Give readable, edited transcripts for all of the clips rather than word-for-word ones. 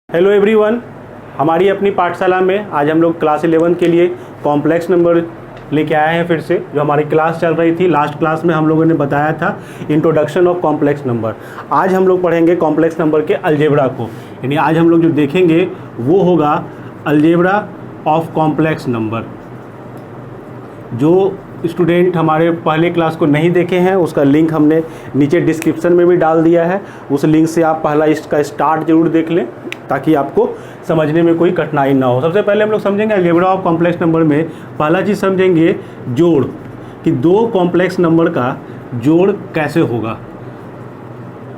Hello everyone, हमारी अपनी पाठशाला में आज हम लोग क्लास 11 के लिए कॉम्प्लेक्स नंबर लेके आए हैं। फिर से जो हमारी क्लास चल रही थी, लास्ट क्लास में हम लोगों ने बताया था इंट्रोडक्शन ऑफ कॉम्प्लेक्स नंबर। आज हम लोग पढ़ेंगे कॉम्प्लेक्स नंबर के अलजेब्रा को, यानी आज हम लोग जो देखेंगे वो होगा अलजेब्रा ऑफ कॉम्प्लेक्स नंबर। जो स्टूडेंट हमारे पहले क्लास को नहीं देखे हैं उसका लिंक हमने नीचे डिस्क्रिप्शन में भी डाल दिया है। उस लिंक से आप पहला इसका स्टार्ट जरूर देख लें ताकि आपको समझने में कोई कठिनाई ना हो। सबसे पहले हम लोग समझेंगे अलजेब्रा ऑफ कॉम्प्लेक्स नंबर में पहला चीज़ समझेंगे जोड़, कि दो कॉम्प्लेक्स नंबर का जोड़ कैसे होगा।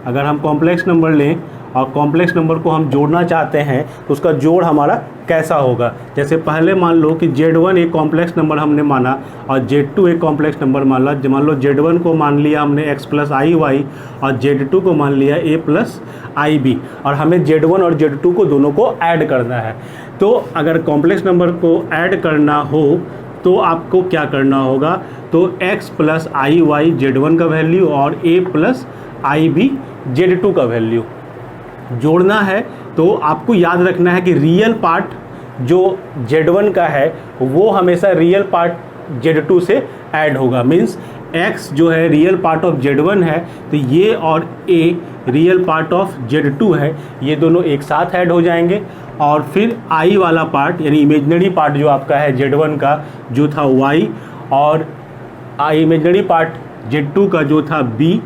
अगर हम कॉम्प्लेक्स नंबर लें और कॉम्प्लेक्स नंबर को हम जोड़ना चाहते हैं तो उसका जोड़ हमारा कैसा होगा। जैसे पहले मान लो कि Z1 एक कॉम्प्लेक्स नंबर हमने माना और Z2 एक कॉम्प्लेक्स नंबर मान लो Z1 को मान लिया हमने x प्लस आई वाई और Z2 को मान लिया a प्लस आई बी, और हमें Z1 और Z2 को दोनों को ऐड करना है। तो अगर कॉम्प्लेक्स नंबर को ऐड करना हो तो आपको क्या करना होगा, तो x plus i Y Z1 का वैल्यू और a plus I B Z2 का वैल्यू जोड़ना है। तो आपको याद रखना है कि रियल पार्ट जो Z1 का है वो हमेशा रियल पार्ट Z2 से ऐड होगा। मीन्स x जो है रियल पार्ट ऑफ Z1 है तो ये और a real part of Z2 है, ये दोनों एक साथ ऐड हो जाएंगे। और फिर i वाला पार्ट यानी इमेजनरी पार्ट जो आपका है Z1 का जो था y, और इमेजनरी पार्ट Z2 का जो था b,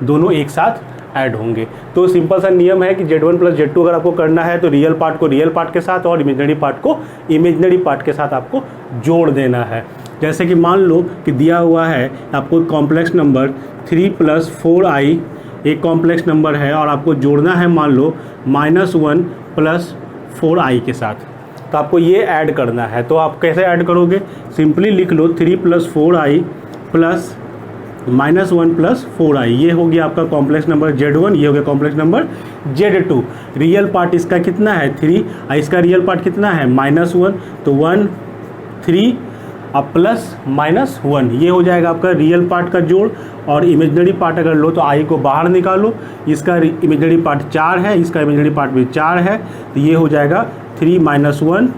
दोनों एक साथ ऐड होंगे। तो सिंपल सा नियम है कि Z1 प्लस Z2 अगर आपको करना है तो रियल पार्ट को रियल पार्ट के साथ और इमेजनरी पार्ट को इमेजनरी पार्ट के साथ आपको जोड़ देना है। जैसे कि मान लो कि दिया हुआ है आपको कॉम्प्लेक्स नंबर 3 प्लस 4i एक कॉम्प्लेक्स नंबर है और आपको जोड़ना है मान लो -1 प्लस 4i के साथ, तो आपको ये ऐड करना है। तो आप कैसे ऐड करोगे, सिंपली लिख लो 3 plus 4i plus -1 plus 4i, ये हो गया आपका कॉम्प्लेक्स नंबर Z1, ये हो गया complex number Z2। Real part इसका कितना है 3 और इसका रियल पार्ट कितना है -1, तो 1 3 अब प्लस -1, ये हो जाएगा आपका रियल पार्ट का जोड़। और इमेजनरी पार्ट अगर लो तो i को बाहर निकालो, इसका इमेजनरी पार्ट 4 है, इसका इमेजनरी पार्ट भी 4 है, तो ये हो जाएगा 3 - 1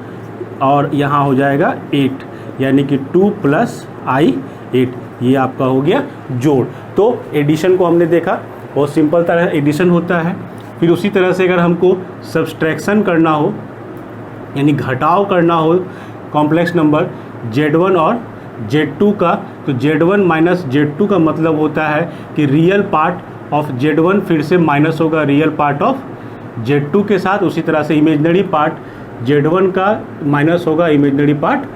और यहाँ हो जाएगा 8, यानी कि 2 प्लस i 8, ये आपका हो गया जोड़। तो एडिशन को हमने देखा, बहुत सिंपल तरह एडिशन होता है। फिर उसी तरह से अगर हमको सब्सट्रैक्शन करना हो यानी घटाव करना हो कॉम्प्लेक्स नंबर Z1 और Z2 का, तो Z1 माइनस Z2 का मतलब होता है कि रियल पार्ट ऑफ Z1 फिर से माइनस होगा रियल पार्ट ऑफ Z2 के साथ। उसी तरह से इमेजनरी पार्ट Z1 का माइनस होगा इमेजनरी पार्ट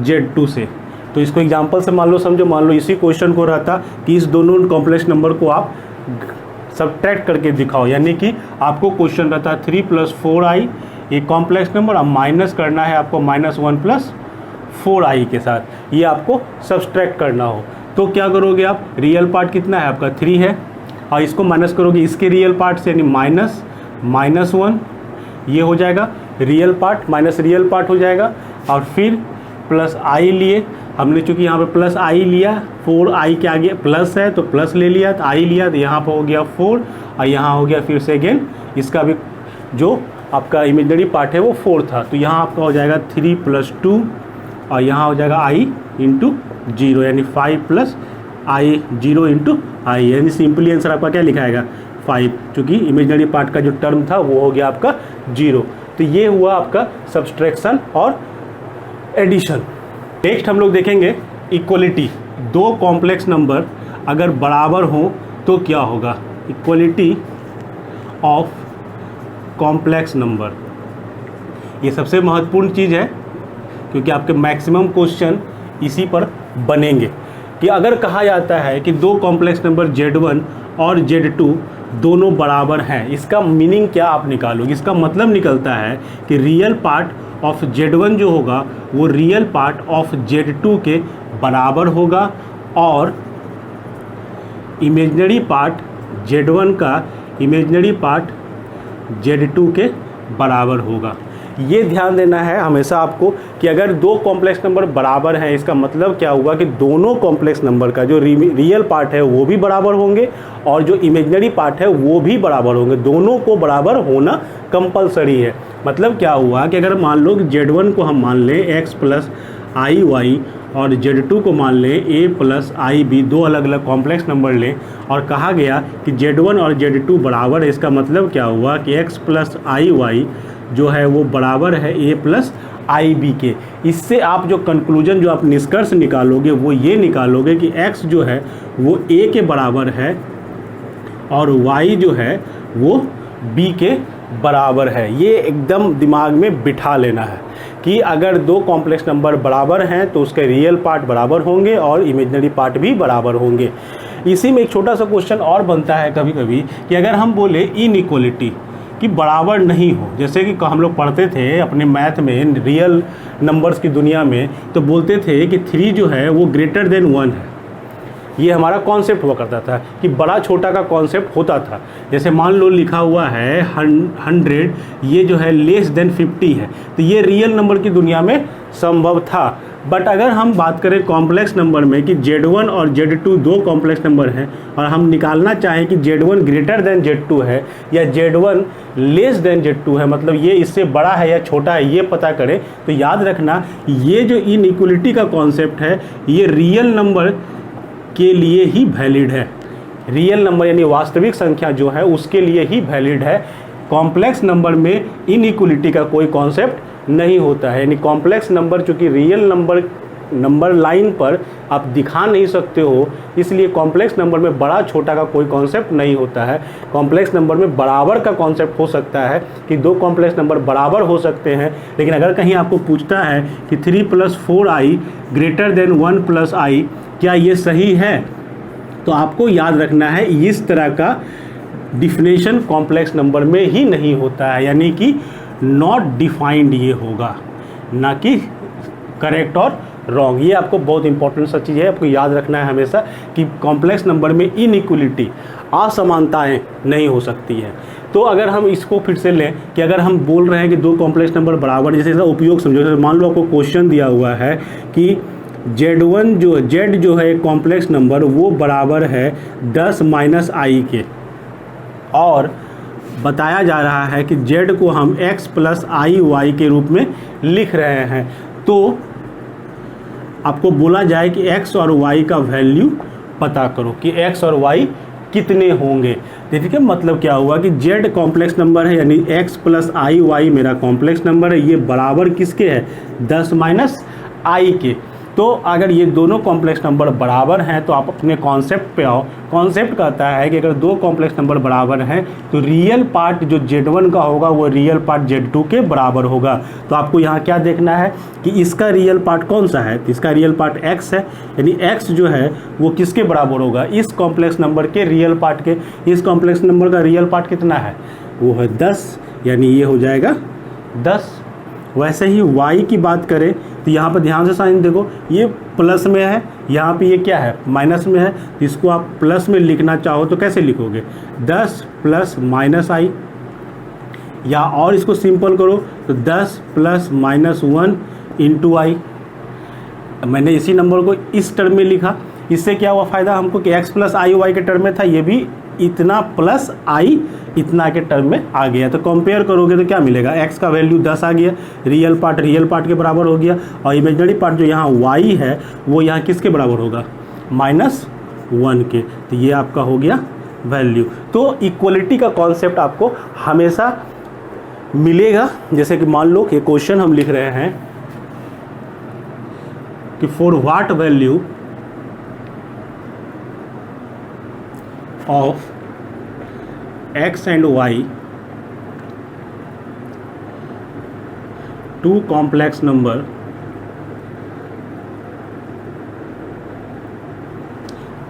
Z2 से। तो इसको एग्जांपल से मान लो समझो, मान लो इसी क्वेश्चन को रहता कि इस दोनों कॉम्प्लेक्स नंबर को आप सब्ट्रैक्ट करके दिखाओ, यानी कि आपको क्वेश्चन रहता 3 प्लस 4i एक कॉम्प्लेक्स नंबर, अब माइनस करना है आपको -1 प्लस 4i के साथ, ये आपको सब्ट्रैक्ट करना हो। तो क्या करोगे आप, रियल पार्ट कितना है आपका 3 है और इसको माइनस करोगे इसके रियल पार्ट से, यानी -1, ये हो जाएगा real part minus real part हो जाएगा। और फिर प्लस i लिए हमने, चूँकि यहाँ पे प्लस i लिया, 4i के आगे प्लस है तो प्लस ले लिया, तो i लिया तो यहाँ पर हो गया 4 और यहाँ हो गया फिर से अगेन इसका भी जो आपका इमेजनरी पार्ट है वो 4 था, तो यहाँ आपका हो जाएगा 3 + 2 और यहाँ हो जाएगा i × 0, यानी 5 प्लस i 0 × i, यानी सिंपली आंसर आपका क्या लिखाएगा 5, चूँकि इमेजनरी पार्ट का जो टर्म था वो हो गया आपका 0। तो ये हुआ आपका सब्सट्रैक्शन और एडिशन। नेक्स्ट हम लोग देखेंगे इक्वलिटी। दो कॉम्प्लेक्स नंबर अगर बराबर हो तो क्या होगा, इक्वलिटी ऑफ कॉम्प्लेक्स नंबर। ये सबसे महत्वपूर्ण चीज़ है क्योंकि आपके मैक्सिमम क्वेश्चन इसी पर बनेंगे। कि अगर कहा जाता है कि दो कॉम्प्लेक्स नंबर Z1 और Z2 दोनों बराबर हैं, इसका मीनिंग क्या आप निकालोगे, इसका मतलब निकलता है कि रियल पार्ट ऑफ Z1 जो होगा वो रियल पार्ट ऑफ Z2 के बराबर होगा और इमेजनरी पार्ट Z1 का इमेजनरी पार्ट Z2 के बराबर होगा। ये ध्यान देना है हमेशा आपको कि अगर दो कॉम्प्लेक्स नंबर बराबर हैं, इसका मतलब क्या हुआ कि दोनों कॉम्प्लेक्स नंबर का जो रियल पार्ट है वो भी बराबर होंगे और जो इमेजिनरी पार्ट है वो भी बराबर होंगे। दोनों को बराबर होना कंपलसरी है। मतलब क्या हुआ कि अगर मान लो Z1 को हम मान लें x प्लस आई वाई और Z2 को मान लें a प्लस आई बी, दो अलग अलग कॉम्प्लेक्स नंबर लें और कहा गया कि Z1 और Z2 बराबर है, इसका मतलब क्या हुआ कि x प्लस आई वाई जो है वो बराबर है a प्लस आई बी के। इससे आप जो कंक्लूजन, जो आप निष्कर्ष निकालोगे वो ये निकालोगे कि x जो है वो a के बराबर है और y जो है वो b के बराबर है। ये एकदम दिमाग में बिठा लेना है कि अगर दो कॉम्प्लेक्स नंबर बराबर हैं तो उसके रियल पार्ट बराबर होंगे और इमेजिनरी पार्ट भी बराबर होंगे। इसी में एक छोटा सा क्वेश्चन और बनता है कभी कभी कि अगर हम बोले इनइक्वलिटी कि बराबर नहीं हो, जैसे कि हम लोग पढ़ते थे अपने मैथ में रियल नंबर्स की दुनिया में, तो बोलते थे कि 3 जो है वो ग्रेटर देन 1 है। ये हमारा कॉन्सेप्ट हुआ करता था कि बड़ा छोटा का कॉन्सेप्ट होता था। जैसे मान लो लिखा हुआ है 100, ये जो है लेस देन 50 है, तो ये रियल नंबर की दुनिया में संभव था। बट अगर हम बात करें कॉम्प्लेक्स नंबर में कि Z1 और Z2 दो कॉम्प्लेक्स नंबर हैं और हम निकालना चाहें कि Z1 ग्रेटर देन Z2 है या Z1 लेस देन Z2 है, मतलब ये इससे बड़ा है या छोटा है, ये पता करें, तो याद रखना ये जो इनइक्वलिटी का कॉन्सेप्ट है ये रियल नंबर के लिए ही वैलिड है। रियल नंबर यानी वास्तविक संख्या जो है उसके लिए ही वैलिड है। कॉम्प्लेक्स नंबर में इनइक्वलिटी का कोई कॉन्सेप्ट नहीं होता है। यानी कॉम्प्लेक्स नंबर चूँकि रियल नंबर लाइन पर आप दिखा नहीं सकते हो, इसलिए कॉम्प्लेक्स नंबर में बड़ा छोटा का कोई कॉन्सेप्ट नहीं होता है। कॉम्प्लेक्स नंबर में बराबर का कॉन्सेप्ट हो सकता है कि दो कॉम्प्लेक्स नंबर बराबर हो सकते हैं, लेकिन अगर कहीं आपको पूछता है कि 3 + 4i ग्रेटर देन 1 + i, क्या ये सही है, तो आपको याद रखना है इस तरह का डिफिनेशन कॉम्प्लेक्स नंबर में ही नहीं होता है। यानी कि नॉट डिफाइंड ये होगा, ना कि करेक्ट और रॉन्ग। ये आपको बहुत इंपॉर्टेंट सा चीज़ है, आपको याद रखना है हमेशा कि कॉम्प्लेक्स नंबर में इनइक्वलिटी, असमानताएं नहीं हो सकती है। तो अगर हम इसको फिर से लें कि अगर हम बोल रहे हैं कि दो कॉम्प्लेक्स नंबर बराबर, जैसे इसका उपयोग समझो। जैसे मान लो आपको क्वेश्चन दिया हुआ है कि Z जो है कॉम्प्लेक्स नंबर वो बराबर है 10 - i के, और बताया जा रहा है कि Z को हम x + i y के रूप में लिख रहे हैं। तो आपको बोला जाए कि x और y का वैल्यू पता करो कि x और y कितने होंगे। देखिए मतलब क्या हुआ कि Z कॉम्प्लेक्स नंबर है, यानी x + i y मेरा कॉम्प्लेक्स नंबर है, ये बराबर किसके है 10 - i के। तो अगर ये दोनों कॉम्प्लेक्स नंबर बराबर हैं तो आप अपने कॉन्सेप्ट पे आओ। कॉन्सेप्ट कहता है कि अगर दो कॉम्प्लेक्स नंबर बराबर हैं तो रियल पार्ट जो Z1 का होगा वो रियल पार्ट Z2 के बराबर होगा। तो आपको यहाँ क्या देखना है कि इसका रियल पार्ट कौन सा है, तो इसका रियल पार्ट x है, यानी x जो है वो किसके बराबर होगा, इस कॉम्प्लेक्स नंबर के रियल पार्ट के। इस कॉम्प्लेक्स नंबर का रियल पार्ट कितना है, वो है 10, यानी ये हो जाएगा 10। वैसे ही y की बात करें तो यहाँ पर ध्यान से साइन देखो, ये प्लस में है, यहाँ पे ये क्या है माइनस में है। तो इसको आप प्लस में लिखना चाहो तो कैसे लिखोगे 10 + -i, या और इसको सिंपल करो तो 10 + -1 × i। मैंने इसी नंबर को इस टर्म में लिखा, इससे क्या हुआ फ़ायदा हमको कि x + i y के टर्म में था, ये भी इतना प्लस i इतना के टर्म में आ गया। तो कंपेयर करोगे तो क्या मिलेगा, x का वैल्यू 10 आ गया, रियल पार्ट के बराबर हो गया, और इमेजिनरी पार्ट जो यहाँ y है वो यहाँ किसके बराबर होगा -1 के। तो ये आपका हो गया वैल्यू। तो इक्वलिटी का कॉन्सेप्ट आपको हमेशा मिलेगा। जैसे कि मान लो कि क्वेश्चन हम लिख रहे हैं कि for what value of x and y, two complex number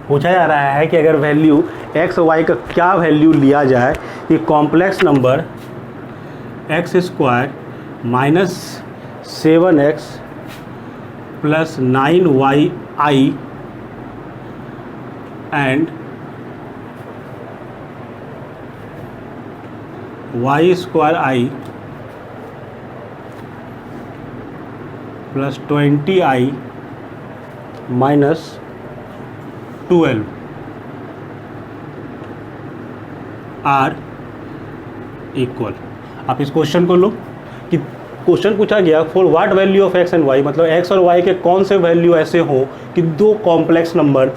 पूछा जा रहा है कि अगर वैल्यू x y का क्या वैल्यू लिया जाए कि complex number x² - 7x + 9yi and y² i plus 20i minus 12 are equal. आप इस क्वेश्चन को लो कि क्वेश्चन पूछा गया for what value of X and Y, मतलब एक्स और वाई के कौन से वैल्यू ऐसे हो कि दो complex number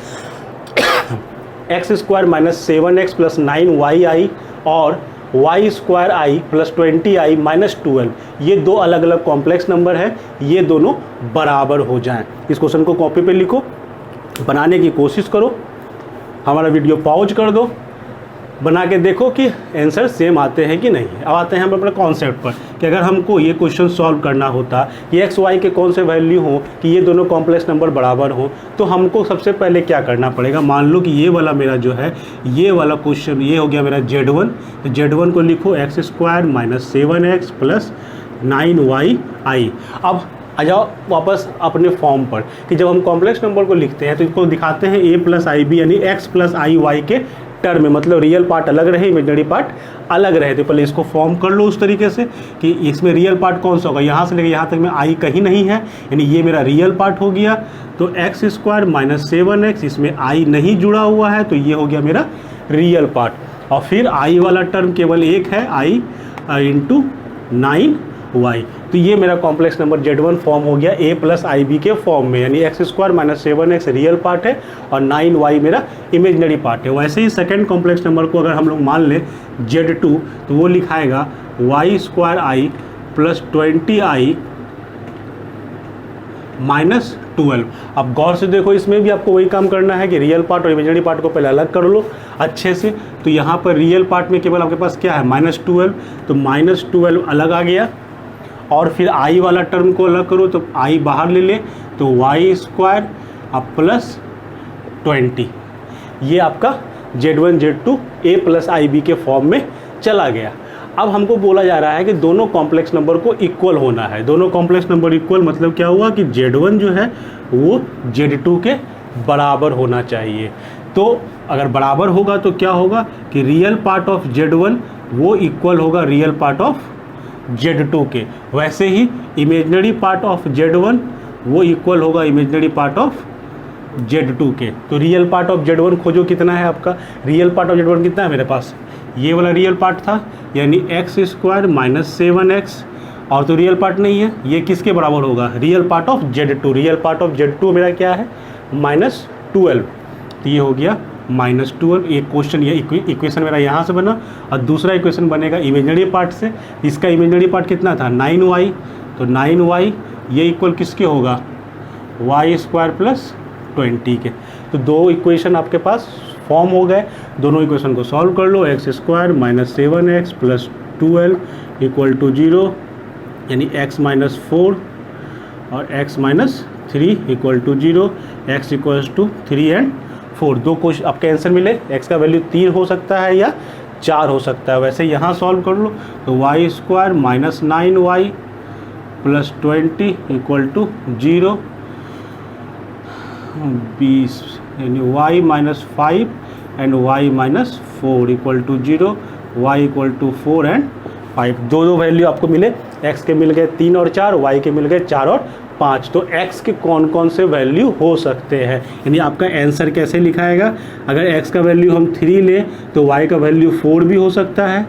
X square minus 7x plus 9yi और Y square I plus 20i minus 12, ये दो अलग अलग कॉम्प्लेक्स नंबर है, ये दोनों बराबर हो जाएं। इस क्वेश्चन को कॉपी पे लिखो, बनाने की कोशिश करो, हमारा वीडियो पॉज कर दो, बना के देखो कि आंसर सेम आते हैं कि नहीं। अब आते हैं हम अपने कॉन्सेप्ट पर कि अगर हमको ये क्वेश्चन सॉल्व करना होता कि एक्स वाई के कौन से वैल्यू हो कि ये दोनों कॉम्प्लेक्स नंबर बराबर हो, तो हमको सबसे पहले क्या करना पड़ेगा। मान लो कि ये वाला मेरा जो है, ये वाला क्वेश्चन ये हो गया मेरा Z1, तो Z1 को लिखो x square minus 7x plus 9yi। अब आ जाओ वापस अपने फॉर्म पर कि जब हम कॉम्प्लेक्स नंबर को लिखते हैं तो इसको दिखाते हैं a प्लस आई बी यानी x प्लस आई वाई के टर्म में, मतलब रियल पार्ट अलग रहे, इमेजिनरी पार्ट अलग रहे। तो पहले इसको फॉर्म कर लो उस तरीके से कि इसमें रियल पार्ट कौन सा होगा, यहाँ से लेकर यहाँ तक में आई कहीं नहीं है, यानी ये मेरा रियल पार्ट हो गया। तो एक्स स्क्वायर माइनस 7x, इसमें आई नहीं जुड़ा हुआ है, तो ये हो गया मेरा रियल पार्ट। और फिर आई वाला टर्म केवल एक है, आई इंटू 9y, तो ये मेरा कॉम्प्लेक्स नंबर Z1 फॉर्म हो गया a प्लस आई बी के फॉर्म में, यानी x square minus 7x real part है और 9y मेरा इमेजनरी पार्ट है। वैसे ही सेकंड कॉम्प्लेक्स नंबर को अगर हम लोग मान लें Z2, तो वो लिखाएगा Y square I plus 20i minus 12। अब गौर से देखो, इसमें भी आपको वही काम करना है कि रियल पार्ट और इमेजिनरी पार्ट को पहले अलग कर लो अच्छे से। तो यहाँ पर रियल पार्ट में केवल आपके पास क्या है, -12, तो -12 अलग आ गया। और फिर आई वाला टर्म को अलग करो, तो आई बाहर ले ले, तो वाई स्क्वायर अब प्लस 20, ये आपका Z1 Z2 a plus I B के फॉर्म में चला गया। अब हमको बोला जा रहा है कि दोनों कॉम्प्लेक्स नंबर को इक्वल होना है। दोनों कॉम्प्लेक्स नंबर इक्वल मतलब क्या हुआ कि Z1 जो है वो Z2 के बराबर होना चाहिए। तो अगर बराबर होगा तो क्या होगा कि रियल पार्ट ऑफ Z1 वो इक्वल होगा रियल पार्ट ऑफ Z2 के। वैसे ही इमेजनरी पार्ट ऑफ Z1 वो इक्वल होगा इमेजनरी पार्ट ऑफ Z2 के। तो रियल पार्ट ऑफ Z1 खोजो, कितना है आपका रियल पार्ट ऑफ Z1 कितना है मेरे पास, ये वाला रियल पार्ट था, यानी एक्स स्क्वायर माइनस 7x, और तो रियल पार्ट नहीं है, ये किसके बराबर होगा, real part of Z2। Real part of Z2 मेरा क्या है, -12, तो ये हो गया -12। एक क्वेश्चन ये इक्वेशन मेरा यहाँ से बना, और दूसरा इक्वेशन बनेगा इमेजनरी पार्ट से। इसका इमेजनरी पार्ट कितना था, 9y, तो 9y ये इक्वल किसके होगा, वाई स्क्वायर प्लस 20 के। तो दो इक्वेशन आपके पास फॉर्म हो गए, दोनों इक्वेशन को सॉल्व कर लो। X square minus 7x plus 12 equal to 0, यानी x माइनस 4 और x minus 3 equal to 0, x equals to 3 and 4। दो क्वेश्चन आपके आंसर मिले, x का वैल्यू 3 हो सकता है या 4 हो सकता है। वैसे यहाँ सॉल्व कर लो, तो y square minus 9y plus 20 equal to 0, 20, यानी y minus 5 and y minus 4 equal to 0, y equal to 4 and 5। दो वैल्यू आपको मिले, x के मिल गए 3 और 4, y के मिल गए 4 और 5। तो x के कौन कौन से वैल्यू हो सकते हैं, यानी आपका आंसर कैसे लिखाएगा। अगर x का वैल्यू हम 3 लें तो y का वैल्यू 4 भी हो सकता है।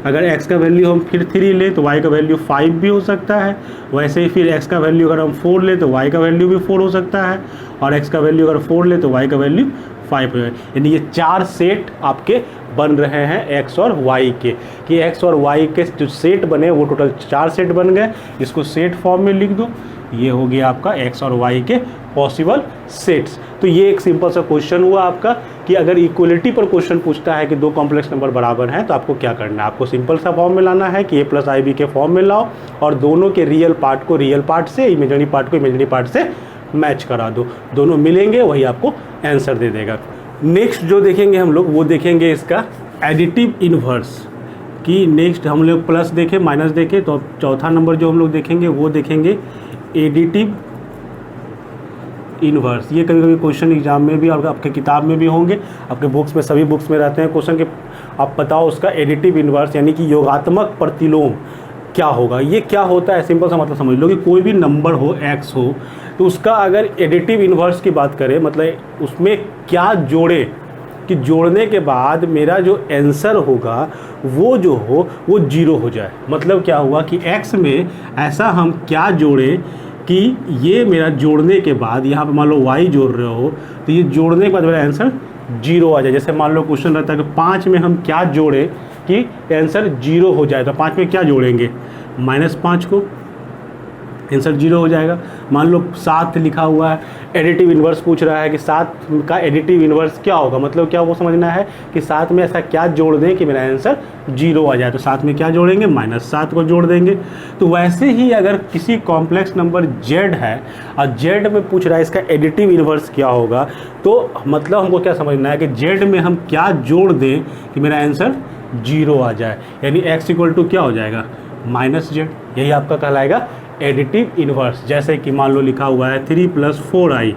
अगर x का वैल्यू हम फिर 3 लें तो y का वैल्यू 5 भी हो सकता है। वैसे ही फिर x का वैल्यू अगर हम 4 लें तो y का वैल्यू भी 4 हो सकता है, और x का वैल्यू अगर 4 लें तो y का वैल्यू 5 है। यानी ये 4 सेट आपके बन रहे हैं x और y के, कि x और y के जो सेट बने वो टोटल 4 सेट बन गए। इसको सेट फॉर्म में लिख दो, ये हो गया आपका x और y के पॉसिबल सेट्स। तो ये एक सिंपल सा क्वेश्चन हुआ आपका कि अगर इक्वलिटी पर क्वेश्चन पूछता है कि दो कॉम्प्लेक्स नंबर बराबर हैं तो आपको क्या करना है, आपको सिंपल सा फॉर्म में लाना है कि a प्लस आई बी के फॉर्म में लाओ, और दोनों के रियल पार्ट को रियल पार्ट से, इमेजिनरी पार्ट को इमेजिनरी पार्ट से मैच करा दो, दोनों मिलेंगे, वही आपको आंसर दे देगा। नेक्स्ट जो देखेंगे हम लोग वो देखेंगे इसका एडिटिव इन्वर्स, कि नेक्स्ट हम लोग प्लस देखें माइनस देखें, तो चौथा नंबर जो हम लोग देखेंगे वो देखेंगे एडिटिव इन्वर्स। ये कभी कभी क्वेश्चन एग्जाम में भी और आपके किताब में भी होंगे, आपके बुक्स में, सभी बुक्स में रहते हैं क्वेश्चन के। आप बताओ उसका एडिटिव इन्वर्स, यानी कि योगात्मक प्रतिलोम क्या होगा। ये क्या होता है, सिंपल सा मतलब समझ लो कि कोई भी नंबर हो, x हो, तो उसका अगर एडिटिव इन्वर्स की बात करें, मतलब उसमें क्या जोड़े, कि जोड़ने के बाद मेरा जो आंसर होगा वो जो हो वो 0 हो जाए। मतलब क्या हुआ कि x में ऐसा हम क्या जोड़े कि ये मेरा जोड़ने के बाद, यहाँ पे मान लो y जोड़ रहे हो, तो ये जोड़ने के बाद मेरा आंसर 0 आ जाए। जैसे मान लो क्वेश्चन रहता है कि 5 में हम क्या जोड़े कि आंसर 0 हो जाए, तो 5 में क्या जोड़ेंगे, -5 को, आंसर 0 हो जाएगा। मान लो 7 लिखा हुआ है, एडिटिव इन्वर्स पूछ रहा है कि 7 का एडिटिव इन्वर्स क्या होगा। मतलब क्या वो समझना है कि 7 में ऐसा क्या जोड़ दें कि मेरा आंसर 0 आ जाए। तो 7 में क्या जोड़ेंगे, -7 को जोड़ देंगे। तो वैसे ही अगर किसी कॉम्प्लेक्स नंबर z है और z में पूछ रहा है इसका एडिटिव इन्वर्स क्या होगा, तो मतलब हमको क्या समझना है कि z में हम क्या जोड़ दें कि मेरा आंसर 0 आ जाए। यानी x इक्वल टू क्या हो जाएगा, -z। यही आपका कहलाएगा एडिटिव इन्वर्स। जैसे कि मान लो लिखा हुआ है 3 + 4i,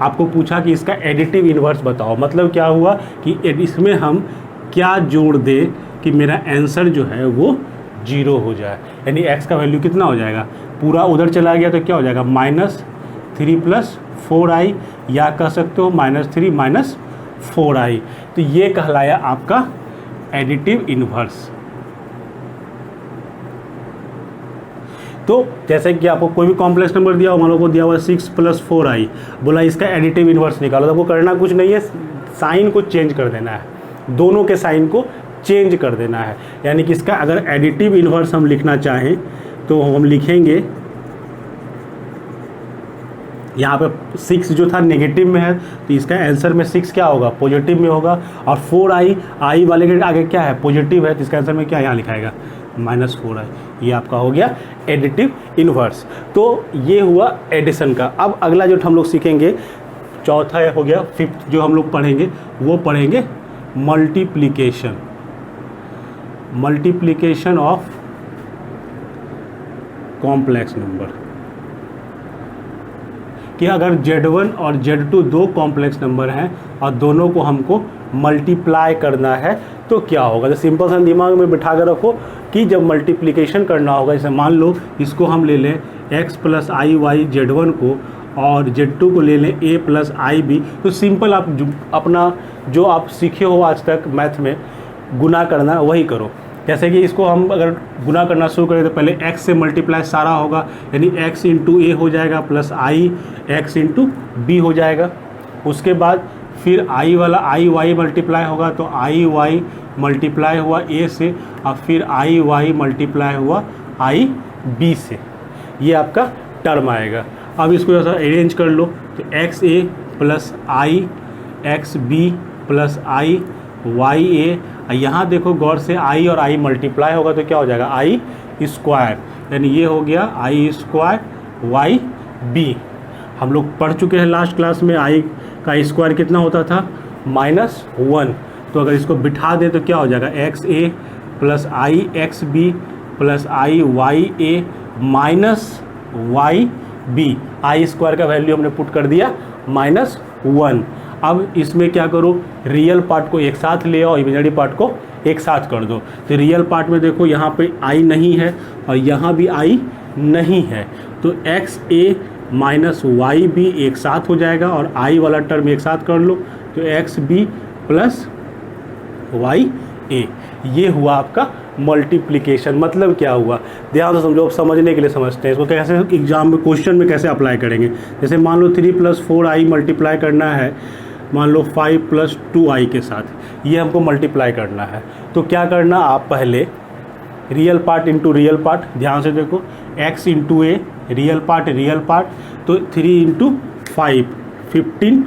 आपको पूछा कि इसका एडिटिव इन्वर्स बताओ। मतलब क्या हुआ कि इसमें हम क्या जोड़ दें कि मेरा आंसर जो है वो 0 हो जाए। यानी x का वैल्यू कितना हो जाएगा, पूरा उधर चला गया तो क्या हो जाएगा, -3 + 4i, या कह सकते हो -3 - 4i। तो ये कहलाया आपका एडिटिव इन्वर्स। तो जैसे कि आपको कोई भी कॉम्प्लेक्स नंबर दिया हो, मान लो को दिया हुआ 6 + 4i, बोला इसका एडिटिव इन्वर्स निकालो, तो आपको करना कुछ नहीं है, साइन को चेंज कर देना है, दोनों के साइन को चेंज कर देना है। यानी कि इसका अगर एडिटिव इन्वर्स हम लिखना चाहें तो हम लिखेंगे, यहाँ पे 6 जो था नेगेटिव में है, तो इसका आंसर में 6 क्या होगा, पॉजिटिव में होगा। और 4i, आई वाले के आगे क्या है, पॉजिटिव है, तो इसका आंसर में क्या यहाँ लिखाएगा, -4i। ये आपका हो गया एडिटिव इन्वर्स। तो ये हुआ एडिशन का। अब अगला जो हम लोग सीखेंगे, चौथा हो गया, 5th जो हम लोग पढ़ेंगे वो पढ़ेंगे multiplication. Multiplication of complex number, कि अगर Z1 और Z2 दो कॉम्प्लेक्स नंबर हैं और दोनों को हमको मल्टीप्लाई करना है तो क्या होगा। तो सिंपल सा दिमाग में बिठा कर रखो कि जब मल्टीप्लिकेशन करना होगा, जैसे मान लो इसको हम ले लें x + iy Z1 को, और Z2 को ले लें a + ib, तो सिंपल आप अपना जो आप सीखे हो आज तक मैथ में गुना करना वही करो। जैसे कि इसको हम अगर गुना करना शुरू करें तो पहले x से मल्टीप्लाई सारा होगा, यानी x × a हो जाएगा प्लस i x × b हो जाएगा। उसके बाद फिर i वाला i y मल्टीप्लाई होगा, तो i y मल्टीप्लाई हुआ a से, और फिर i y मल्टीप्लाई हुआ i b से। ये आपका टर्म आएगा। अब इसको जैसा अरेंज कर लो, तो x a + i x b + i y a, यहाँ देखो गौर से i और i मल्टीप्लाई होगा तो क्या हो जाएगा, i², यानी ये हो गया i² y b। हम लोग पढ़ चुके हैं लास्ट क्लास में i का स्क्वायर कितना होता था, -1। तो अगर इसको बिठा दे तो क्या हो जाएगा, x a + i x b + i y a y b। i² का वैल्यू हमने पुट कर दिया -1। अब इसमें क्या करो, रियल पार्ट को एक साथ ले आओ, इमेजिनरी पार्ट को एक साथ कर दो। तो रियल पार्ट में देखो यहाँ पे i नहीं है और यहाँ भी i नहीं है, तो x a - y b एक साथ हो जाएगा, और i वाला टर्म एक साथ कर लो, तो x b + y a। ये हुआ आपका मल्टीप्लिकेशन। मतलब क्या हुआ, ध्यान से समझो, समझने के लिए समझते हैं इसको, कैसे एग्जाम में क्वेश्चन में कैसे अप्लाई करेंगे। जैसे मान लो 3 + 4i मल्टीप्लाई करना है, मान लो 5 + 2i के साथ, ये हमको मल्टीप्लाई करना है। तो क्या करना, आप पहले real part into real part, ध्यान से देखो, x × a रियल पार्ट, तो 3 × 5 15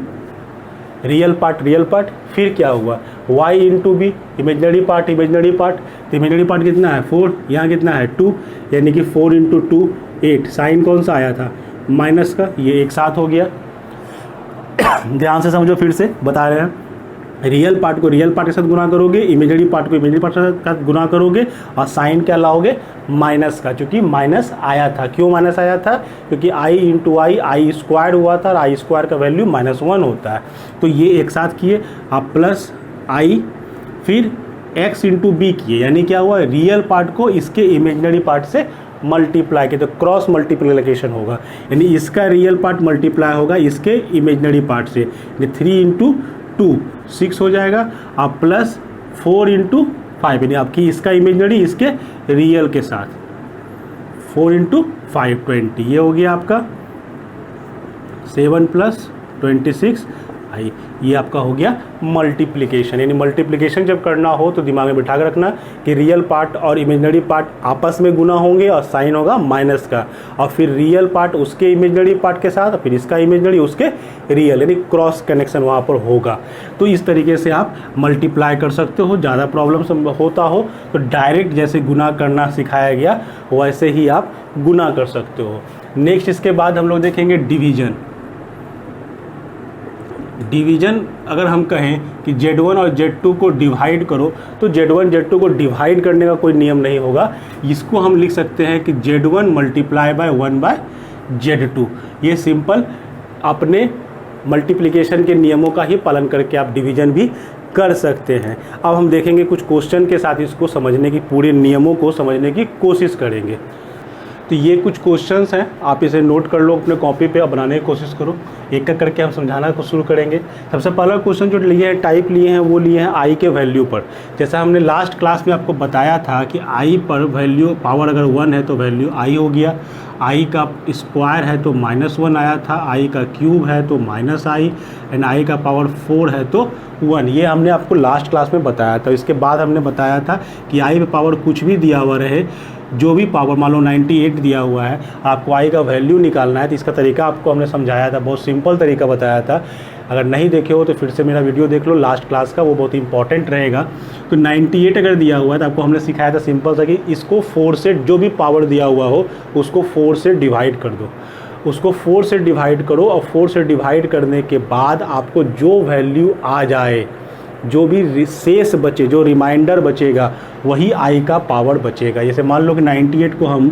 रियल पार्ट। फिर क्या हुआ, y × b इमेजिनरी पार्ट, तो इमेजिनरी पार्ट कितना है 4, यहाँ कितना है 2, यानी कि 4 × 2 8। साइन कौन सा आया था, माइनस का, ये एक साथ हो गया। ध्यान से समझो, फिर से बता रहे हैं, रियल पार्ट को रियल पार्ट के साथ गुना करोगे, इमेजिनरी पार्ट को इमेजिनरी पार्ट के साथ गुना करोगे, और साइन क्या लाओगे, माइनस का, क्योंकि माइनस आया था। क्यों माइनस आया था, क्योंकि i × i² हुआ था, और i² का वैल्यू -1 होता है। तो ये एक साथ किए आप, प्लस i, फिर x इंटू बी किए, यानी क्या हुआ, रियल पार्ट को इसके इमेजनरी पार्ट से मल्टीप्लाई किया, तो क्रॉस मल्टीप्लिकेशन होगा, यानी इसका रियल पार्ट मल्टीप्लाई होगा इसके इमेजनरी पार्ट से, यानी 3 इंटू 2 6 हो जाएगा, आप प्लस 4 इंटू 5, यानी आपकी इसका इमेजनरी इसके रियल के साथ 4 इंटू 5 20, ये हो गया आपका 7 प्लस 26 आई, ये आपका हो गया मल्टीप्लिकेशन। यानी मल्टीप्लिकेशन जब करना हो तो दिमाग में बिठा कर रखना कि रियल पार्ट और इमेजनरी पार्ट आपस में गुना होंगे और साइन होगा माइनस का, और फिर रियल पार्ट उसके इमेजनरी पार्ट के साथ, फिर इसका इमेजनरी उसके रियल, यानी क्रॉस कनेक्शन वहाँ पर होगा। तो इस तरीके से आप मल्टीप्लाई कर सकते हो। ज़्यादा प्रॉब्लम होता हो तो डायरेक्ट जैसे गुना करना सिखाया गया वैसे ही आप गुना कर सकते हो। नेक्स्ट इसके बाद हम लोग देखेंगे डिवीजन। डिवीजन अगर हम कहें कि Z1 और Z2 को डिवाइड करो, तो Z1 Z2 को डिवाइड करने का कोई नियम नहीं होगा। इसको हम लिख सकते हैं कि Z1 multiply by 1 bye Z2। ये सिंपल अपने मल्टीप्लिकेशन के नियमों का ही पालन करके आप डिवीजन भी कर सकते हैं। अब हम देखेंगे कुछ क्वेश्चन के साथ इसको समझने की, पूरे नियमों को समझने की कोशिश करेंगे। तो ये कुछ क्वेश्चंस हैं, आप इसे नोट कर लो अपने कॉपी पे और बनाने की कोशिश करो। एक एक करके हम समझाना को शुरू करेंगे। सबसे पहला क्वेश्चन जो लिए हैं, टाइप लिए हैं, वो लिए हैं आई के वैल्यू पर। जैसा हमने लास्ट क्लास में आपको बताया था कि आई पर वैल्यू पावर अगर 1 है तो वैल्यू आई हो गया, आई का स्क्वायर है तो -1 आया था, आई का क्यूब है तो -i, एंड आई का पावर 4 है तो 1। ये हमने आपको लास्ट क्लास में बताया था। इसके बाद हमने बताया था कि आई पे पावर कुछ भी दिया हुआ रहे, जो भी पावर मान लो 98 दिया हुआ है, आपको आई का वैल्यू निकालना है, तो इसका तरीका आपको हमने समझाया था, बहुत सिंपल तरीका बताया था। अगर नहीं देखे हो तो फिर से मेरा वीडियो देख लो लास्ट क्लास का, वो बहुत इंपॉर्टेंट रहेगा। तो 98 अगर दिया हुआ है तो आपको हमने सिखाया था सिंपल सा कि इसको 4 से, जो भी पावर दिया हुआ हो उसको 4 से डिवाइड कर दो, उसको 4 से डिवाइड करो, और 4 से डिवाइड करने के बाद आपको जो वैल्यू आ जाए, जो भी शेष बचे, जो रिमाइंडर बचेगा, वही आई का पावर बचेगा। जैसे मान लो कि 98 को हम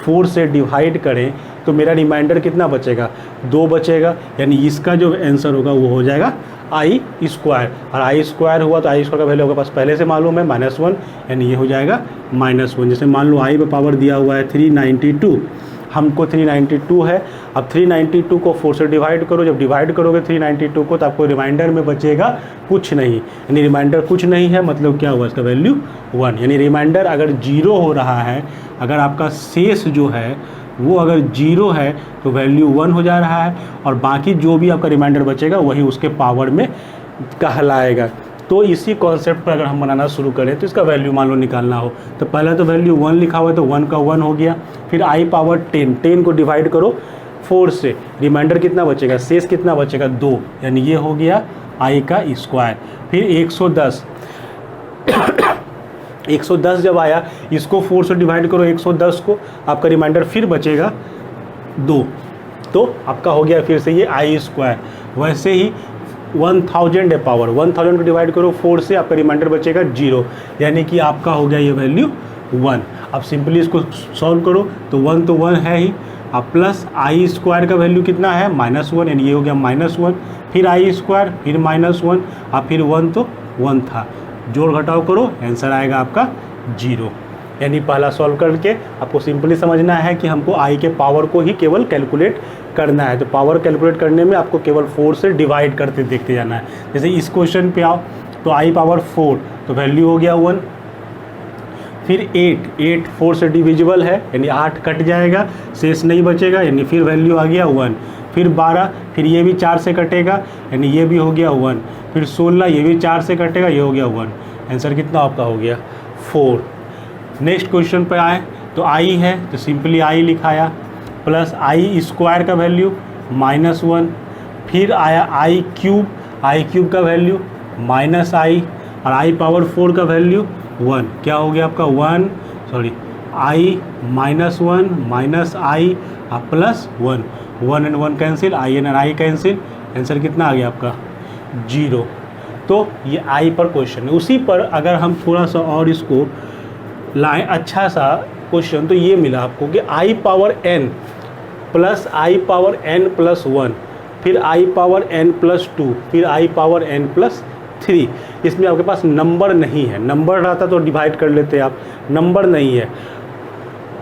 4 से डिवाइड करें तो मेरा रिमाइंडर कितना बचेगा, 2 बचेगा, यानी इसका जो आंसर होगा वो हो जाएगा आई स्क्वायर। और आई स्क्वायर हुआ तो आई स्क्वायर का वैल्यू होगा पास पहले से मालूम है -1, यानी ये हो जाएगा -1। जैसे मान लो आई पे पावर दिया हुआ है 392, हमको 392 है। अब 392 को 4 से डिवाइड करो, जब डिवाइड करोगे 392 को तो आपको रिमाइंडर में बचेगा कुछ नहीं, यानी रिमाइंडर कुछ नहीं है, मतलब क्या हुआ, इसका वैल्यू 1। यानी रिमाइंडर अगर 0 हो रहा है, अगर आपका शेष जो है वो अगर 0 है तो वैल्यू 1 हो जा रहा है, और बाकी जो भी आपका रिमाइंडर बचेगा वही उसके पावर में कहलाएगा। तो इसी कॉन्सेप्ट पर अगर हम बनाना शुरू करें तो इसका वैल्यू मान लो निकालना हो तो पहले तो वैल्यू 1 लिखा हुआ है तो 1 का 1 हो गया, फिर आई पावर 10, 10 को डिवाइड करो 4 से, रिमाइंडर कितना बचेगा, शेष कितना बचेगा 2, यानी ये हो गया आई का स्क्वायर। फिर 110 110 जब आया, इसको 4 से डिवाइड करो 110 को, आपका रिमाइंडर फिर बचेगा 2, तो आपका हो गया फिर से ये आई स्क्वायर। वैसे ही 1000 है पावर, 1000 को डिवाइड करो 4 से, आपका रिमाइंडर बचेगा 0, यानी कि आपका हो गया ये वैल्यू 1। अब सिंपली इसको सॉल्व करो तो 1 तो 1 है ही, अब प्लस आई स्क्वायर का वैल्यू कितना है -1, यानी ये हो गया -1, फिर आई स्क्वायर, फिर -1, अब फिर 1 तो 1 था, जोड़ घटाव करो, आंसर आएगा आपका 0। यानी पहला सॉल्व करके आपको सिंपली समझना है कि हमको आई के पावर को ही केवल कैलकुलेट करना है। तो पावर कैलकुलेट करने में आपको केवल 4 से डिवाइड करते देखते जाना है। जैसे इस क्वेश्चन पे आओ तो आई पावर 4 तो वैल्यू हो गया 1, फिर 8 4 से डिविजिबल है, यानी 8 कट जाएगा, शेष नहीं बचेगा, यानी फिर वैल्यू आ गया 1, फिर 12, फिर ये भी 4 से कटेगा, यानी ये भी हो गया 1, फिर 16, ये भी 4 से कटेगा, ये हो गया 1, आंसर कितना आपका हो गया 4। नेक्स्ट क्वेश्चन पे आए तो आई है तो सिंपली आई लिखाया, प्लस आई स्क्वायर का वैल्यू -1, फिर आया आई क्यूब का वैल्यू -i, और आई पावर 4 का वैल्यू 1, क्या हो गया आपका आई -1 -i plus 1, 1 and 1 cancel, I and I cancel, answer कितना आ गया आपका 0। तो ये आई पर क्वेश्चन है। उसी पर अगर हम थोड़ा सा और इसको लाएँ अच्छा सा क्वेश्चन तो ये मिला आपको कि आई पावर n प्लस आई पावर n प्लस 1, फिर आई पावर n प्लस 2, फिर आई पावर n प्लस 3। इसमें आपके पास नंबर नहीं है, नंबर रहता तो डिवाइड कर लेते आप, नंबर नहीं है।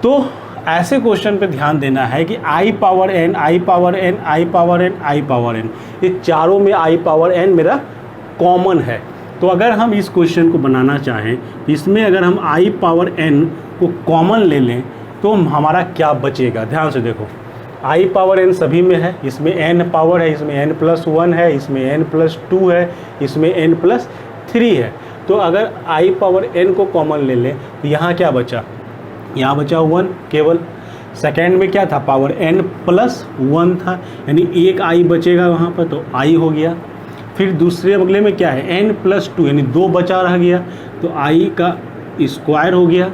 तो ऐसे क्वेश्चन पे ध्यान देना है कि i power n, i power n, i power n, i power n, ये चारों में i पावर n मेरा कॉमन है। तो अगर हम इस क्वेश्चन को बनाना चाहें तो इसमें अगर हम i पावर n को कॉमन ले लें तो हमारा क्या बचेगा, ध्यान से देखो। i पावर n सभी में है, इसमें n पावर है, इसमें n+1 है, इसमें n+2 है, इसमें n+3 है। तो अगर i पावर n को कॉमन ले लें तो यहाँ क्या बचा, यहाँ बचा 1 केवल। सेकेंड में क्या था, पावर n+1 था, यानी एक i बचेगा वहाँ पर, तो i हो गया। फिर दूसरे अगले में क्या है, n+2 यानी 2 बचा रह गया, तो i का स्क्वायर हो गया।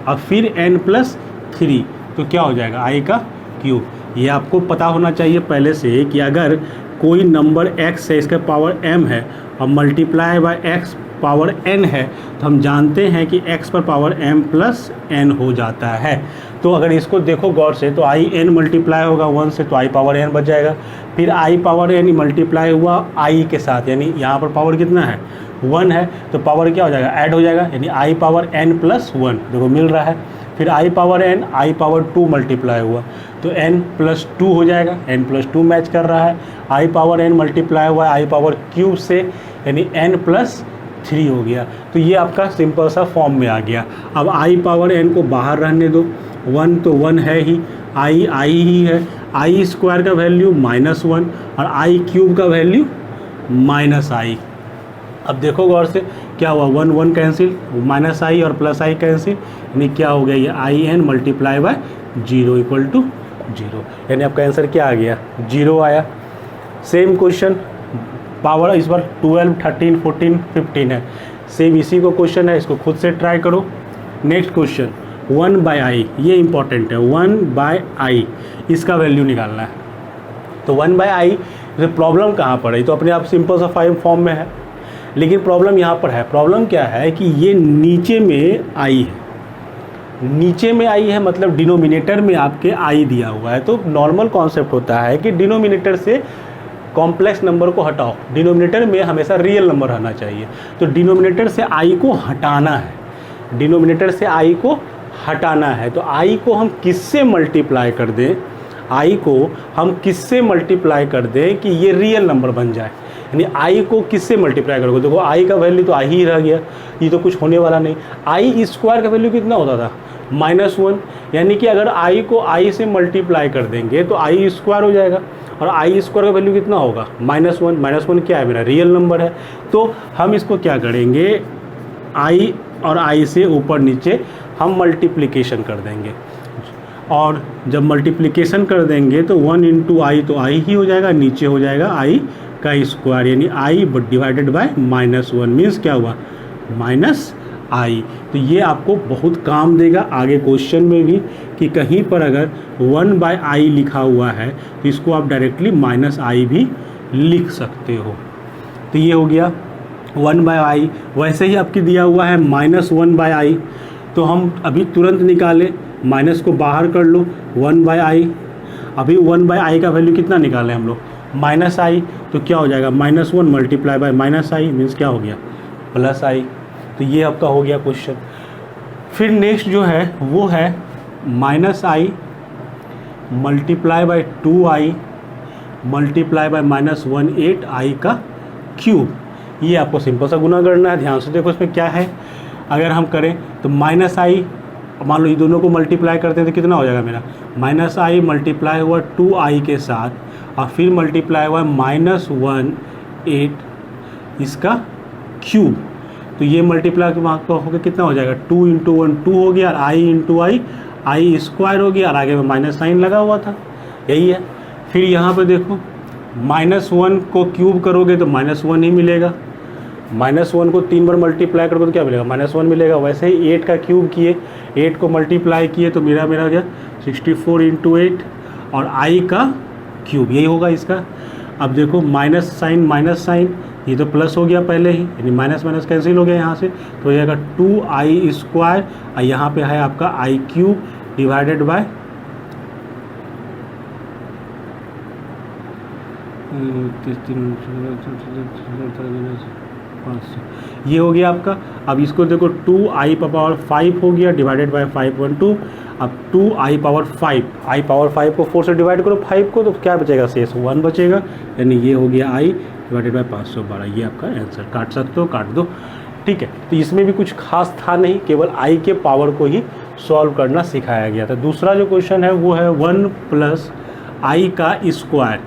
अब फिर n+3 तो क्या हो जाएगा, i का क्यूब। ये आपको पता होना चाहिए पहले से कि अगर कोई नंबर x है, इसका पावर m है और multiply by x power n है, तो हम जानते हैं कि x पर पावर m+n हो जाता है। तो अगर इसको देखो गौर से तो i n मल्टीप्लाई होगा 1 से, तो i पावर n बच जाएगा। फिर i पावर n मल्टीप्लाई हुआ i के साथ, यानी यहाँ पर पावर कितना है, 1 है, तो पावर क्या हो जाएगा, ऐड हो जाएगा, यानी i पावर n+1 देखो मिल रहा है। फिर i power n, i power 2 multiply हुआ तो n+2 हो जाएगा, n+2 मैच कर रहा है। i पावर n मल्टीप्लाई हुआ i पावर क्यूब से, यानी n+3 हो गया। तो ये आपका सिंपल सा फॉर्म में आ गया। अब i पावर n को बाहर रहने दो, 1 तो 1 है ही, i ही है, i स्क्वायर का वैल्यू -1 और i क्यूब का वैल्यू -i। अब देखो गौर से क्या हुआ, 1 1 कैंसिल, -i और +i कैंसिल, यानी क्या हो गया, ये i n मल्टीप्लाई बाय 0 = 0, यानी आपका आंसर क्या आ गया, 0 आया। सेम क्वेश्चन, पावर इस बार 12, 13, 14, 15 है, सेम इसी को क्वेश्चन है, इसको खुद से ट्राई करो। नेक्स्ट क्वेश्चन 1/i, ये इंपॉर्टेंट है, 1/i इसका वैल्यू निकालना है। तो 1/i से प्रॉब्लम कहाँ पर है, तो अपने आप सिंपल सा फॉर्म में है, लेकिन प्रॉब्लम यहाँ पर है। प्रॉब्लम क्या है कि ये नीचे में i है, नीचे में i है, मतलब डिनोमिनेटर में आपके i दिया हुआ है। तो नॉर्मल कॉन्सेप्ट होता है कि डिनोमिनेटर से कॉम्प्लेक्स नंबर को हटाओ, डिनोमिनेटर में हमेशा रियल नंबर रहना चाहिए। तो डिनोमिनेटर से i को हटाना है, डिनोमिनेटर से i को हटाना है। तो i को हम किससे मल्टीप्लाई कर दें, i को हम किससे मल्टीप्लाई कर दें कि ये रियल नंबर बन जाए, यानी i को किससे मल्टीप्लाई करोगे। देखो i का वैल्यू तो i ही रह गया, ये तो कुछ होने वाला नहीं। i स्क्वायर का वैल्यू कितना होता था, -1, यानी कि अगर i को i से मल्टीप्लाई कर देंगे तो i स्क्वायर हो जाएगा, और i स्क्वायर का वैल्यू कितना होगा, -1। -1 क्या है, मेरा रियल नंबर है। तो हम इसको क्या करेंगे, i और i से ऊपर नीचे हम मल्टीप्लिकेशन कर देंगे, और जब मल्टीप्लिकेशन कर देंगे तो 1 × i तो i ही हो जाएगा, नीचे हो जाएगा i का स्क्वायर, यानी i डिवाइडेड बाय -1 मीन्स क्या हुआ, -i। तो ये आपको बहुत काम देगा आगे क्वेश्चन में भी, कि कहीं पर अगर 1/i लिखा हुआ है तो इसको आप डायरेक्टली -i भी लिख सकते हो। तो ये हो गया 1/i। वैसे ही आपकी दिया हुआ है -1/i, तो हम अभी तुरंत निकालें, माइनस को बाहर कर लो, 1/i। अभी 1/i का वैल्यू कितना निकालें हम लोग, -i, तो क्या हो जाएगा, -1 मल्टीप्लाई बाय -i मीन्स क्या हो गया, +i। तो ये आपका हो गया क्वेश्चन। फिर नेक्स्ट जो है वो है -i multiply by 2i multiply by -1/8i का क्यूब। ये आपको सिंपल सा गुना करना है, ध्यान से देखो इसमें क्या है। अगर हम करें तो -i, मान लो ये दोनों को मल्टीप्लाई करते हैं तो कितना हो जाएगा मेरा, -i मल्टीप्लाई हुआ 2i के साथ, और फिर मल्टीप्लाई हुआ -1/8 इसका क्यूब। तो ये मल्टीप्लाई के वहाँ हो गया, कितना हो जाएगा, 2 × 1 2 हो गया, और i × i स्क्वायर हो गया, और आगे में माइनस साइन लगा हुआ था, यही है। फिर यहाँ पे देखो -1 को क्यूब करोगे तो -1 ही मिलेगा, -1 को 3 बार मल्टीप्लाई करोगे तो क्या मिलेगा, -1 मिलेगा। वैसे ही 8 का क्यूब किए, 8 को मल्टीप्लाई किए तो मेरा हो गया 64 × 8 और i का क्यूब, यही होगा इसका। अब देखो माइनस साइन, ये तो प्लस हो गया पहले ही, यानी माइनस माइनस कैंसिल हो गया यहाँ से, तो हो जाएगा 2i स्क्वायर, और यहाँ पे है आपका i क्यूब डिवाइडेड बाय 3 500, ये हो गया आपका। अब इसको देखो 2i पावर 5 हो गया डिवाइडेड बाय 5.2। अब 2i पावर 5, i पावर 5 को 4 से डिवाइड करो 5 को, तो क्या बचेगा, शेष 1 बचेगा, यानी ये हो गया i डिवाइडेड बाय 512। ये आपका आंसर, काट सकते हो, काट दो, ठीक है। तो इसमें भी कुछ खास था नहीं, केवल i के पावर को ही सॉल्व करना सिखाया गया था। दूसरा जो क्वेश्चन है वो है 1 प्लस i का स्क्वायर।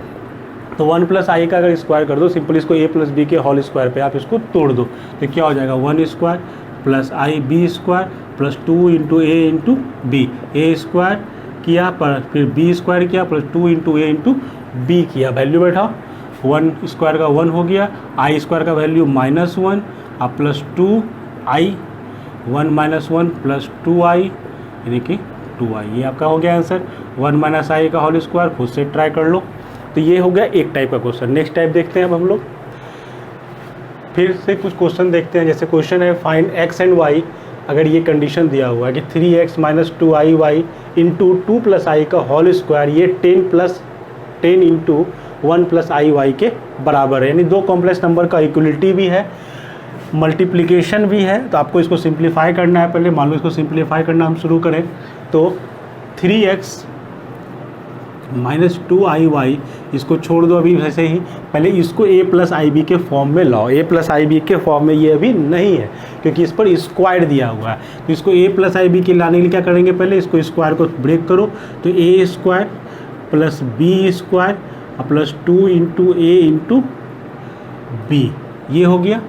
तो 1 प्लस आई का अगर स्क्वायर कर दो, सिंपल इसको a प्लस बी के होल स्क्वायर पे आप इसको तोड़ दो, तो क्या हो जाएगा 1 square plus I B square plus 2 into A into B, A square किया पर फिर बी स्क्वायर किया plus 2 into A into B किया, वैल्यू बैठा 1 स्क्वायर का 1 हो गया, आई स्क्वायर का वैल्यू -1 अब plus 2i, 1 minus 1 plus 2i यानी कि 2i, ये आपका हो गया आंसर। 1 माइनस आई का होल स्क्वायर खुद से ट्राई कर लो। तो ये हो गया एक टाइप का क्वेश्चन। नेक्स्ट टाइप देखते हैं अब हम लोग, फिर से कुछ क्वेश्चन देखते हैं। जैसे क्वेश्चन है फाइंड x एंड y, अगर ये कंडीशन दिया हुआ है कि 3x minus 2iy into 2 plus आई का होल स्क्वायर ये 10 इंटू 1 प्लस आई वाई के बराबर है, यानी दो कॉम्प्लेक्स नंबर का इक्वलिटी भी है, मल्टीप्लिकेशन भी है। तो आपको इसको सिंप्लीफाई करना है। पहले मान लो इसको सिंप्लीफाई करना हम शुरू करें तो 3x माइनस 2iy, इसको छोड़ दो अभी वैसे ही, पहले इसको a प्लस आई बी के फॉर्म में लाओ। a प्लस आई बी के फॉर्म में ये अभी नहीं है क्योंकि इस पर स्क्वायर दिया हुआ है, तो इसको a प्लस आई बी के लाने के लिए क्या करेंगे, पहले इसको स्क्वायर को ब्रेक करो, तो a square plus B square plus 2 into A into B, ये हो गया।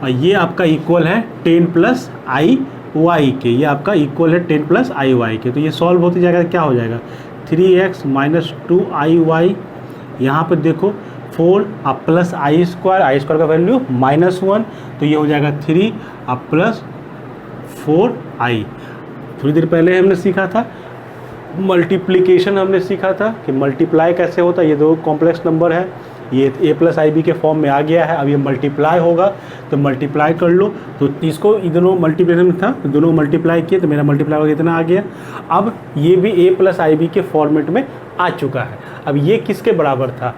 और ये आपका इक्वल है 10 प्लस आई वाई के, ये आपका इक्वल है 10 प्लस आई वाई के। तो ये सॉल्व होते जाएगा, क्या हो जाएगा 3x माइनस 2iy, यहाँ पर देखो 4 अब प्लस आई स्क्वायर का वैल्यू -1, तो ये हो जाएगा 3 अब प्लस 4i। थोड़ी देर पहले हमने सीखा था मल्टीप्लिकेशन, हमने सीखा था कि मल्टीप्लाई कैसे होता है। ये दो कॉम्प्लेक्स नंबर है, ये a प्लस आई बी के फॉर्म में आ गया है, अब ये मल्टीप्लाई होगा तो मल्टीप्लाई कर लो। तो इसको दोनों मल्टीप्लिकेशन में था, तो दोनों मल्टीप्लाई किए तो मेरा मल्टीप्लाई होगा इतना आ गया। अब ये भी a प्लस आई बी के फॉर्मेट में आ चुका है। अब ये किसके बराबर था,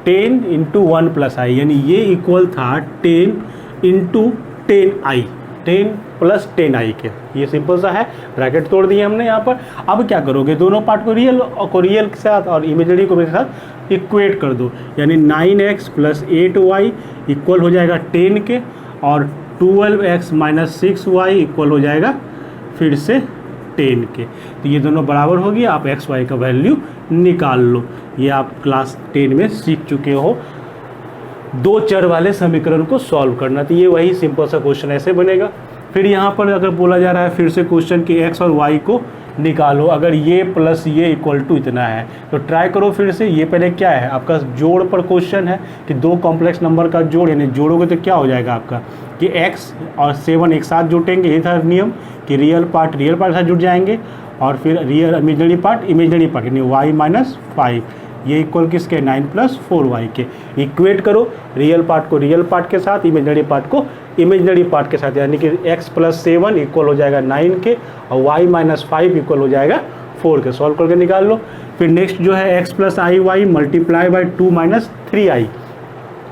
10 इंटू 1 प्लस आई, यानी ये इक्वल था 10 इंटू 10i, 10 प्लस 10i के। ये सिंपल सा है, ब्रैकेट तोड़ दिए हमने यहाँ पर। अब क्या करोगे, दोनों पार्ट को रियल के साथ और इमेजिनरी को मेरे साथ इक्वेट कर दो, यानी 9x प्लस 8y इक्वल हो जाएगा 10 के, और 12x माइनस 6y इक्वल हो जाएगा फिर से 10 के। तो ये दोनों बराबर हो गया, आप x y का वैल्यू निकाल लो। ये आप क्लास 10 में सीख चुके हो, दो चर वाले समीकरण को सॉल्व करना। तो ये वही सिंपल सा क्वेश्चन ऐसे बनेगा। फिर यहाँ पर अगर बोला जा रहा है फिर से क्वेश्चन कि x और y को निकालो, अगर ये प्लस ये इक्वल टू इतना है तो ट्राई करो फिर से। ये पहले क्या है, आपका जोड़ पर क्वेश्चन है कि दो कॉम्प्लेक्स नंबर का जोड़, यानी जोड़ोगे तो क्या हो जाएगा आपका कि x और 7 एक साथ जुटेंगे, यही था नियम कि रियल पार्ट के साथ जुट जाएंगे और फिर रियल इमेजिनरी पार्ट यानी y माइनस 5, ये इक्वल किसके 9 प्लस 4y के। इक्वेट करो रियल पार्ट को रियल पार्ट के साथ, इमेजिनरी पार्ट को इमेजिनरी पार्ट के साथ, यानी कि x प्लस 7 इक्वल हो जाएगा 9 के और y माइनस 5 इक्वल हो जाएगा 4 के। सॉल्व करके निकाल लो। फिर नेक्स्ट जो है x plus i y multiply by 2 minus 3i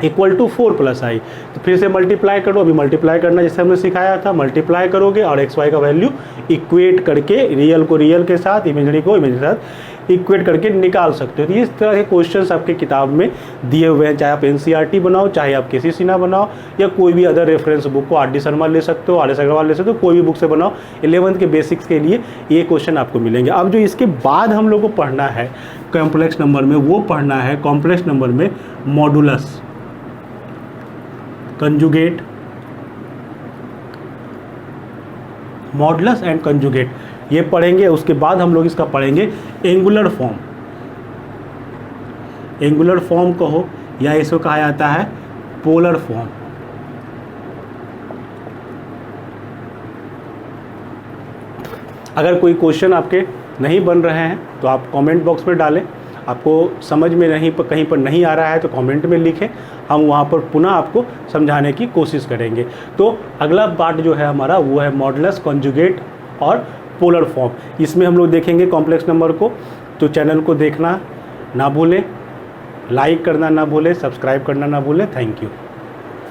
equal to 4 plus i. तो फिर से मल्टीप्लाई करो, अभी मल्टीप्लाई करना जैसे हमने सिखाया था, मल्टीप्लाई करोगे और एक्स वाई का वैल्यू इक्वेट करके रियल को रियल के साथ, इमेजिनरी को इमेजिनरी के साथ इक्वेट करके निकाल सकते हो। तो इस तरह के क्वेश्चंस आपके किताब में दिए हुए हैं, चाहे आप एनसीईआरटी बनाओ, चाहे आप केसी सिन्हा बनाओ, या कोई भी अदर रेफरेंस बुक को आर डी शर्मा ले सकते हो, आर एस अग्रवाल ले सकते हो, कोई भी बुक से बनाओ। 11th के बेसिक्स के लिए ये क्वेश्चन आपको मिलेंगे। अब जो इसके बाद हम लोग को पढ़ना है कॉम्प्लेक्स नंबर में, वो पढ़ना है कॉम्प्लेक्स नंबर में modulus, conjugate, modulus and conjugate, ये पढ़ेंगे। उसके बाद हम लोग इसका पढ़ेंगे एंगुलर फॉर्म। एंगुलर फॉर्म कहो या इसको कहा जाता है पोलर फॉर्म। अगर कोई क्वेश्चन आपके नहीं बन रहे हैं तो आप कमेंट बॉक्स में डालें, आपको समझ में नहीं कहीं पर नहीं आ रहा है तो कमेंट में लिखें, हम वहाँ पर पुनः आपको समझाने की कोशिश करेंगे। तो अगला पार्ट जो है हमारा वो है मॉडुलस, कंजुगेट और पोलर फॉर्म। इसमें हम लोग देखेंगे कॉम्प्लेक्स नंबर को। तो चैनल को देखना ना भूलें, लाइक करना ना भूलें, सब्सक्राइब करना ना भूलें। Thank you.